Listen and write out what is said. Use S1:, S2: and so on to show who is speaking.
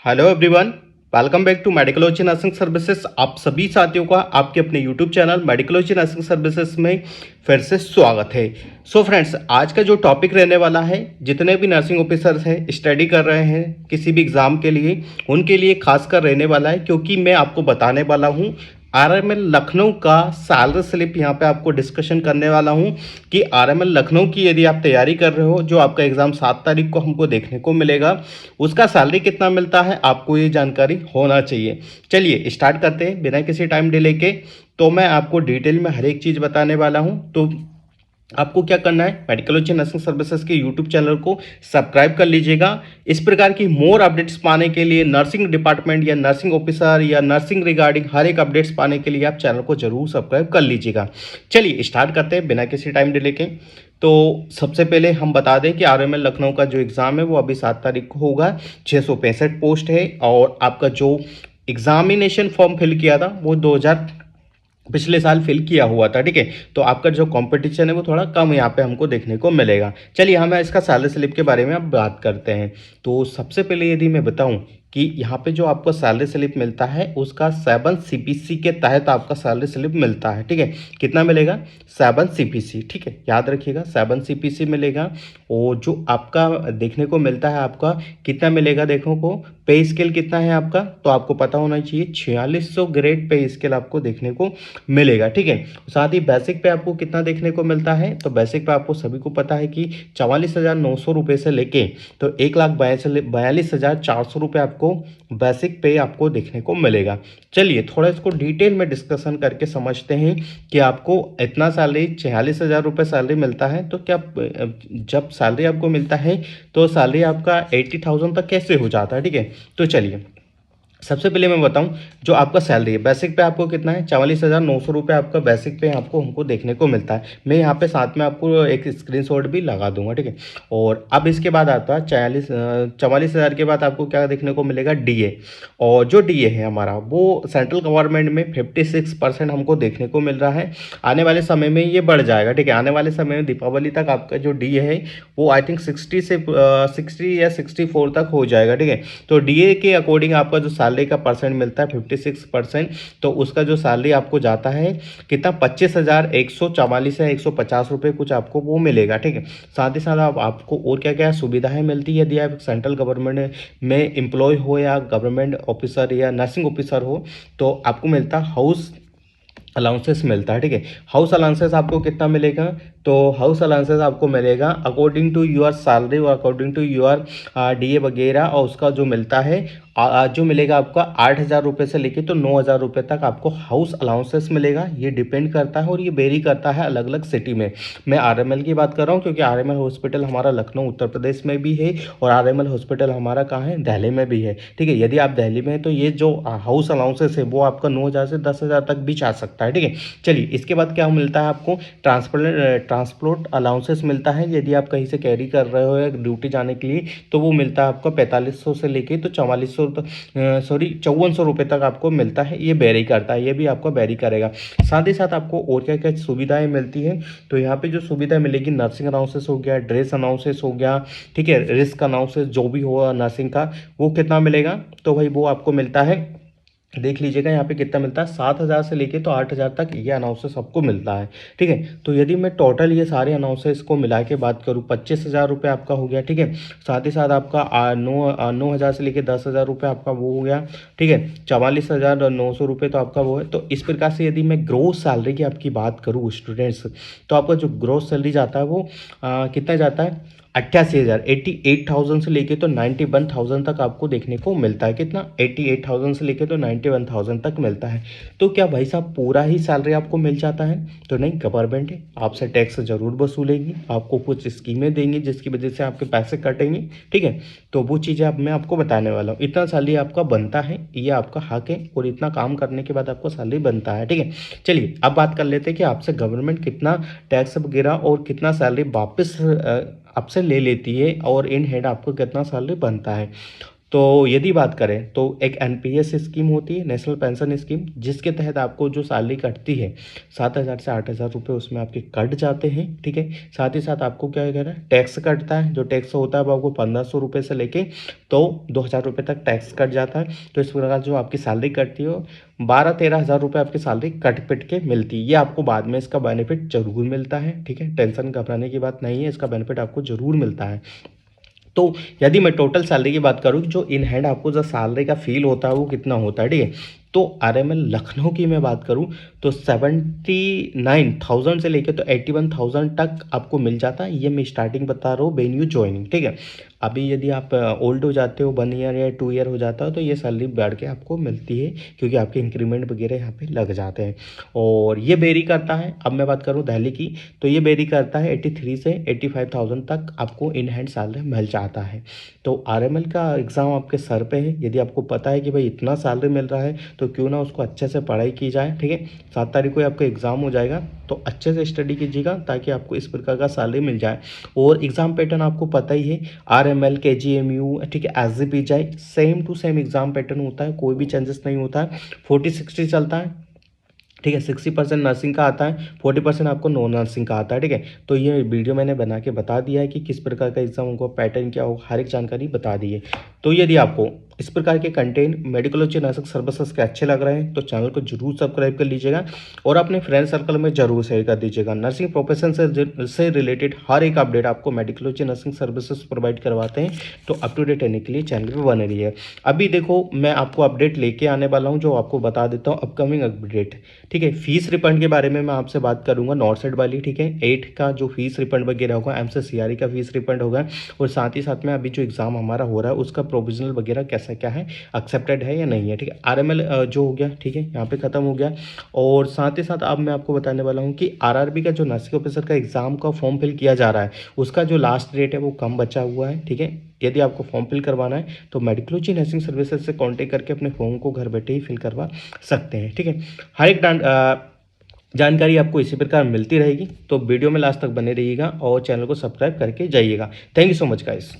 S1: Hello everyone, welcome back to medicology nursing services. आप सभी साथियों का आपके अपने YouTube channel medicology nursing services में फिर से स्वागत है। सो फ्रेंड्स, आज का जो टॉपिक रहने वाला है, जितने भी नर्सिंग ऑफिसर्स हैं स्टडी कर रहे हैं किसी भी एग्ज़ाम के लिए, उनके लिए खासकर रहने वाला है, क्योंकि मैं आपको बताने वाला हूँ आरएमएल लखनऊ का सैलरी स्लिप। यहाँ पे आपको डिस्कशन करने वाला हूँ कि आरएमएल लखनऊ की यदि आप तैयारी कर रहे हो, जो आपका एग्ज़ाम 7 तारीख को हमको देखने को मिलेगा, उसका सैलरी कितना मिलता है आपको ये जानकारी होना चाहिए। चलिए स्टार्ट करते हैं बिना किसी टाइम डिले के। तो मैं आपको डिटेल में हर एक चीज़ बताने वाला हूँ। तो आपको क्या करना है, मेडिकोलॉजी नर्सिंग सर्विसेज के यूट्यूब चैनल को सब्सक्राइब कर लीजिएगा। इस प्रकार की मोर अपडेट्स पाने के लिए, नर्सिंग डिपार्टमेंट या नर्सिंग ऑफिसर या नर्सिंग रिगार्डिंग हर एक अपडेट्स पाने के लिए आप चैनल को जरूर सब्सक्राइब कर लीजिएगा। चलिए स्टार्ट करते हैं बिना किसी टाइम डिले के। तो सबसे पहले हम बता दें कि आरएमएल लखनऊ का जो एग्ज़ाम है वो अभी 7 तारीख को होगा। 665 पोस्ट है और आपका जो एग्जामिनेशन फॉर्म फिल किया था वो 2000 पिछले साल फिल किया हुआ था। ठीक है, तो आपका जो कंपटीशन है वो थोड़ा कम यहाँ पे हमको देखने को मिलेगा। चलिए हम इसका सैलरी स्लिप के बारे में अब बात करते हैं। तो सबसे पहले यदि मैं बताऊं कि यहाँ पे जो आपको सैलरी स्लिप मिलता है उसका 7 सीपीसी के तहत आपका सैलरी स्लिप मिलता है। ठीक है, कितना मिलेगा? 7 सीपीसी। ठीक है, याद रखिएगा 7 सीपीसी मिलेगा। और जो आपका देखने को मिलता है, आपका कितना मिलेगा देखो को, पे स्केल कितना है आपका, तो आपको पता होना चाहिए 4600 ग्रेड पे स्केल आपको देखने को मिलेगा। ठीक है, साथ ही बेसिक पे आपको कितना देखने को मिलता है, तो बेसिक पे आपको सभी को पता है कि 44,900 रुपये से लेके तो 1,42,400 रुपये आपको बेसिक पे आपको देखने को मिलेगा। चलिए थोड़ा इसको डिटेल में डिस्कशन करके समझते हैं कि आपको इतना सैलरी 46,000 रुपये सैलरी मिलता है, तो क्या जब सैलरी आपको मिलता है तो सैलरी आपका 80,000 तक कैसे हो जाता है। ठीक है, तो चलिए सबसे पहले मैं बताऊं, जो आपका सैलरी है बेसिक पे आपको कितना है, 44,900 रुपये आपका बेसिक पे आपको हमको देखने को मिलता है। मैं यहाँ पे साथ में आपको एक स्क्रीनशॉट भी लगा दूंगा। ठीक है, और अब इसके बाद आता है 44,000 के बाद आपको क्या देखने को मिलेगा, डीए। और जो डीए है हमारा वो सेंट्रल गवर्नमेंट में 56% हमको देखने को मिल रहा है। आने वाले समय में ये बढ़ जाएगा। ठीक है, आने वाले समय में दीपावली तक आपका जो डीए है वो आई थिंक 60 या 64 तक हो जाएगा। ठीक है, तो डीए के अकॉर्डिंग आपका जो सैलरी का परसेंट मिलता है 56%, तो उसका जो सैलरी आपको जाता है कितना, 25,144 या 150 रुपये कुछ आपको वो मिलेगा। ठीक है, साथ ही साथ आपको और क्या क्या सुविधाएं मिलती है। यदि आप सेंट्रल गवर्नमेंट में एम्प्लॉय हो या गवर्नमेंट ऑफिसर या नर्सिंग ऑफिसर हो, तो आपको मिलता है हाउस अलाउंसेस मिलता है। ठीक है, हाउस अलाउंसेस आपको कितना मिलेगा, तो हाउस अलाउंसेस आपको मिलेगा अकॉर्डिंग टू योर सैलरी और अकॉर्डिंग टू योर डीए वगैरह, और उसका जो मिलता है जो मिलेगा आपका 8,000 रुपये से लेके तो 9,000 रुपये तक आपको हाउस अलाउंसेस मिलेगा। ये डिपेंड करता है और ये वेरी करता है अलग अलग सिटी में। मैं आरएमएल की बात कर रहा हूँ क्योंकि आरएमएल हॉस्पिटल हमारा लखनऊ उत्तर प्रदेश में भी है और आरएमएल हॉस्पिटल हमारा कहाँ है, दिल्ली में भी है। ठीक है, यदि आप दिल्ली में हैं तो ये जो हाउस अलाउंसेस है वो आपका 9,000 से 10,000 तक भी जा सकता है। ठीक है, चलिए इसके बाद क्या मिलता है आपको, ट्रांसपोर्ट अलाउंसेस मिलता है। यदि आप कहीं से कैरी कर रहे हो या ड्यूटी जाने के लिए तो वो मिलता है आपको 4500 से लेके तो 4400 5400 रुपये तक आपको मिलता है। ये वेरी करता है, ये भी आपको वेरी करेगा। साथ ही साथ आपको और क्या क्या सुविधाएं मिलती है, तो यहाँ पे जो सुविधा मिलेगी, नर्सिंग अनाउंसेस हो गया, ड्रेस अनाउंसेस हो गया, ठीक है, रिस्क अनाउंसेस जो भी हो नर्सिंग का, वो कितना मिलेगा, तो भाई वो आपको मिलता है, देख लीजिएगा यहाँ पे कितना मिलता है, 7,000 से लेके तो 8,000 तक ये अनाउंसेस सबको मिलता है। ठीक है, तो यदि मैं टोटल ये सारे अनाउंसेस को मिला के बात करूँ, 25,000 रुपये आपका हो गया। ठीक है, साथ ही साथ आपका 9,000 से लेके 10,000 रुपये आपका वो हो गया। ठीक है, 44,900 रुपये तो आपका वो है। तो इस प्रकार से यदि मैं ग्रोस सैलरी की आपकी बात करूँ स्टूडेंट्स, तो आपका जो ग्रोस सैलरी जाता है वो कितना जाता है, 88,000 से लेके तो 91,000 तक आपको देखने को मिलता है। कितना, 88,000 से लेके तो 91,000 तक मिलता है। तो क्या भाई साहब पूरा ही सैलरी आपको मिल जाता है, तो नहीं, गवर्नमेंट है आपसे टैक्स जरूर वसूलेगी, आपको कुछ स्कीमें देंगी जिसकी वजह से आपके पैसे कटेंगे। ठीक है, तो वो चीज़ें अब मैं आपको बताने वाला हूँ। इतना सैलरी आपका बनता है, ये आपका हक है, और इतना काम करने के बाद आपको सैलरी बनता है। ठीक है, चलिए अब बात कर लेते हैं कि आपसे गवर्नमेंट कितना टैक्स वगैरह और कितना सैलरी वापस आपसे ले लेती है और इन हैंड आपको कितना सैलरी बनता है। तो यदि बात करें तो एक एनपीएस स्कीम होती है, नेशनल पेंशन स्कीम, जिसके तहत आपको जो सैलरी कटती है 7,000 से 8,000 रुपये उसमें आपके कट जाते हैं। ठीक है, साथ ही साथ आपको क्या कह रहा है, टैक्स कटता है। जो टैक्स होता है वो आपको 1,500 रुपये से लेके तो 2,000 रुपये तक टैक्स कट जाता है। तो इस प्रकार जो आपकी सैलरी कटती है 12-13 हज़ार रुपये आपकी सैलरी कट पिट के मिलती है। ये आपको बाद में इसका बेनिफिट जरूर मिलता है। ठीक है, टेंशन घबराने की बात नहीं है, इसका बेनिफिट आपको जरूर मिलता है। तो यदि मैं टोटल सैलरी की बात करूँ, जो इन हैंड आपको जो सैलरी का फील होता है वो कितना होता है, ठीक है। तो आरएमएल लखनऊ की मैं बात करूँ तो 79,000 से लेकर तो 81,000 तक आपको मिल जाता है। ये मैं स्टार्टिंग बता रहा हूँ वेन यू ज्वाइनिंग। ठीक है, अभी यदि आप ओल्ड हो जाते हो, 1 ईयर या 2 ईयर हो जाता हो, तो ये सैलरी बढ़ के आपको मिलती है, क्योंकि आपके इंक्रीमेंट वगैरह यहाँ पे लग जाते हैं। और ये वेरी करता है। अब मैं बात करूँ दिल्ली की, तो ये वेरी करता है 83 से 85,000 तक आपको इन हैंड सैलरी मिल जाता है। तो आरएमएल का एग्ज़ाम आपके सर पे है। यदि आपको पता है कि भाई इतना सैलरी मिल रहा है तो क्यों ना उसको अच्छे से पढ़ाई की जाए। ठीक है, 7 तारीख को आपका एग्ज़ाम हो जाएगा, तो अच्छे से स्टडी कीजिएगा ताकि आपको इस प्रकार का सैलरी मिल जाए। और एग्ज़ाम पैटर्न आपको पता ही है, आरएमएल, केजीएमयू, ठीक है, SGPGI, same to same exam pattern होता है, कोई भी चेंजेस नहीं होता है। 40-60 चलता है। ठीक है, 60% नर्सिंग का आता है, 40% आपको नॉन नर्सिंग का आता है। ठीक है, तो ये वीडियो मैंने बना के बता दिया है कि किस प्रकार का एग्जाम होगा, पैटर्न क्या होगा, हर एक जानकारी बता दी है। तो यदि आपको इस प्रकार के कंटेंट मेडिकोलॉजी नर्सिंग सर्विसेज के अच्छे लग रहे हैं तो चैनल को जरूर सब्सक्राइब कर लीजिएगा और अपने फ्रेंड सर्कल में जरूर शेयर कर दीजिएगा। नर्सिंग प्रोफेशन से रिलेटेड हर एक अपडेट आपको मेडिकोलॉजी नर्सिंग सर्विसेज प्रोवाइड करवाते हैं, तो अप टू डेट रहने के लिए चैनल पर बने रहिए। अभी देखो, मैं आपको अपडेट लेके आने वाला हूँ, जो आपको बता देता हूँ अपकमिंग अपडेट। ठीक है, फीस रिफंड के बारे में मैं आपसे बात करूंगा, नॉर्थ साइड वाली। ठीक है, 8 का जो फीस रिफंड वगैरह होगा, एमसीसीआरई का फीस रिफंड होगा, और साथ ही साथ में अभी जो एग्जाम हमारा हो रहा है उसका प्रोविजनल वगैरह कैसा क्या है, एक्सेप्टेड है या नहीं है। ठीक है, आरएमएल जो हो गया, ठीक है, यहाँ पे खत्म हो गया। और साथ ही साथ अब मैं आपको बताने वाला हूँ कि आरआरबी का जो नर्सिंग ऑफिसर का एग्जाम का फॉर्म फिल किया जा रहा है, उसका जो लास्ट डेट है वो कम बचा हुआ है। ठीक है, यदि आपको फॉर्म फिल करवाना है तो मेडिकोलॉजी नर्सिंग सर्विसेज से कांटेक्ट करके अपने फॉर्म को घर बैठे ही फिल करवा सकते हैं। ठीक है, हर एक जानकारी आपको इसी प्रकार मिलती रहेगी, तो वीडियो में लास्ट तक बने रहिएगा और चैनल को सब्सक्राइब करके जाइएगा। Thank you so much guys.